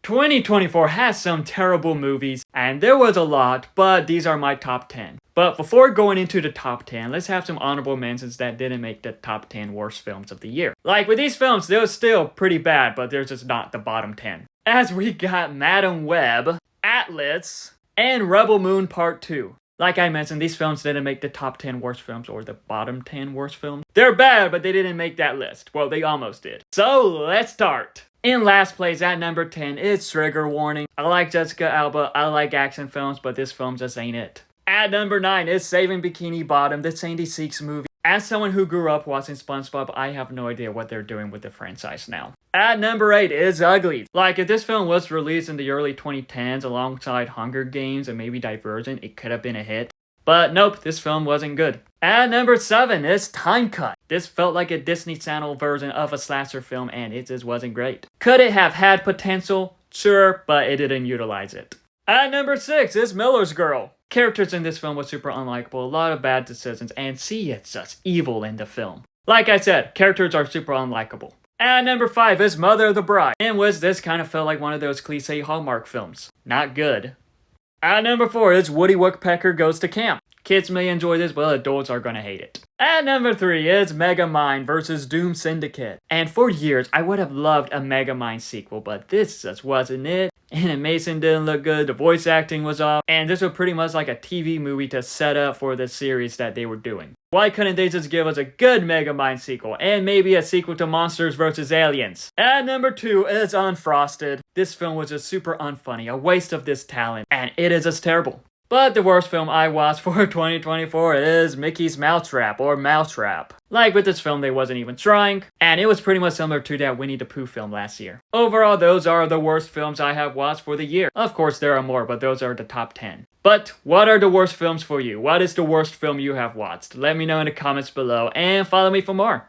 2024 has some terrible movies, and there was a lot, but these are my top 10. But before going into the top 10, let's have some honorable mentions that didn't make the top 10 worst films of the year. Like with these films, they're still pretty bad, but they're just not the bottom 10. As we got Madam Web, Atlas, and Rebel Moon Part 2. Like I mentioned, these films didn't make the top 10 worst films or the bottom 10 worst films. They're bad, but they didn't make that list. Well, they almost did. So, let's start. In last place at number 10 is Trigger Warning. I like Jessica Alba, I like action films, but this film just ain't it. At number 9 is Saving Bikini Bottom, the Sandy Six movie. As someone who grew up watching SpongeBob, I have no idea what they're doing with the franchise now. At number 8 is Ugly. Like, if this film was released in the early 2010s alongside Hunger Games and maybe Divergent, it could have been a hit. But nope, this film wasn't good. At number 7 is Time Cut. This felt like a Disney Channel version of a slasher film and it just wasn't great. Could it have had potential? Sure, but it didn't utilize it. At number 6 is Miller's Girl. Characters in this film were super unlikable, a lot of bad decisions, and see, it's just evil in the film. Like I said, characters are super unlikable. At number 5 is Mother of the Bride, in which this kind of felt like one of those cliche Hallmark films. Not good. At number 4 is Woody Woodpecker Goes to Camp. Kids may enjoy this, but adults are gonna hate it. At number 3 is Megamind vs. Doom Syndicate. And for years, I would have loved a Megamind sequel, but this just wasn't it. Animation didn't look good, the voice acting was off, and this was pretty much like a TV movie to set up for the series that they were doing. Why couldn't they just give us a good Megamind sequel, and maybe a sequel to Monsters vs. Aliens? At number 2 is Unfrosted. This film was just super unfunny, a waste of this talent, and it is just terrible. But the worst film I watched for 2024 is Mickey's Mousetrap, or Mousetrap. Like with this film, they wasn't even trying, and it was pretty much similar to that Winnie the Pooh film last year. Overall, those are the worst films I have watched for the year. Of course, there are more, but those are the top 10. But what are the worst films for you? What is the worst film you have watched? Let me know in the comments below, and follow me for more.